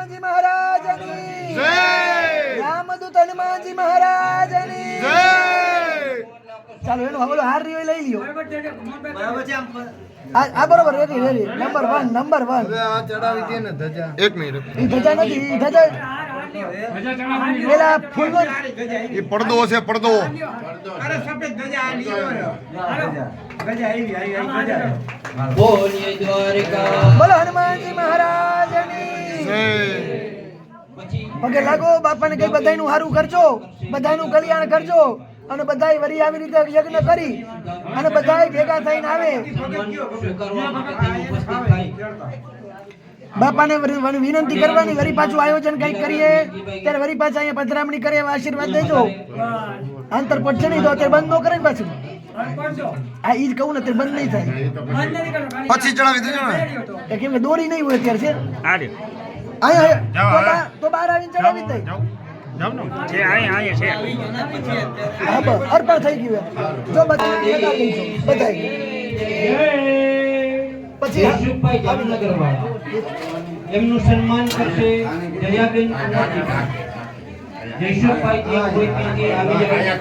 હનુમાનજી મહારાજની જય રામદૂત હનુમાનજી મહારાજની જય ચાલો એનો હવલો હાર રહ્યો લઈ લ્યો બરાબર છે આમ આ બરોબર રેડી રેડી નંબર 1 હવે આ ચડાવી દે ને ધજા 1 મિનિટ ઈ ધજા નથી ઈ ધજા પેલા ફૂલનો એ પડદો છે પડદો અરે સફેદ ગજા આ લીલો ગજા આવી ગજા બોલીએ દ્વારકા બોલો હનુમાનજી મહારાજની જય પગે લાગો બાપાને કઈ બધાયનું હારું કરજો બધાયનું કલ્યાણ કરજો અને બધાય વરી આવી રીતે યજ્ઞ કરી અને બધાય ભેગા થઈને આવે બાપાને વિનંતી કરવાની વરી પાછું આયોજન કઈક કરીએ ત્યારે વરી પાછા અહીંયા પધરામણી કરે એવા આશીર્વાદ દેજો અંતર પડશે નહીં તો અત્યારે બંધ ન કરે ને પાછું હા ઈ જ કહું ને અત્યારે બંધ નહીં થાય પછી ચડાવી દેજો ને કેમ કે દોરી નહીં હોય અત્યારે છે આરે અહીંયા તો બહાર આવીને ચડાવી જ દઈ જાવ ને છે અહીંયા છે હા બસ અર્પણ થઈ ગયું જો બધા પછી જયશુભાઈ જામનગરવાળા એમનું સન્માન કરશે જયાબેન ઉનાદીકા જયશુભાઈ એક કોઈ આવી જાય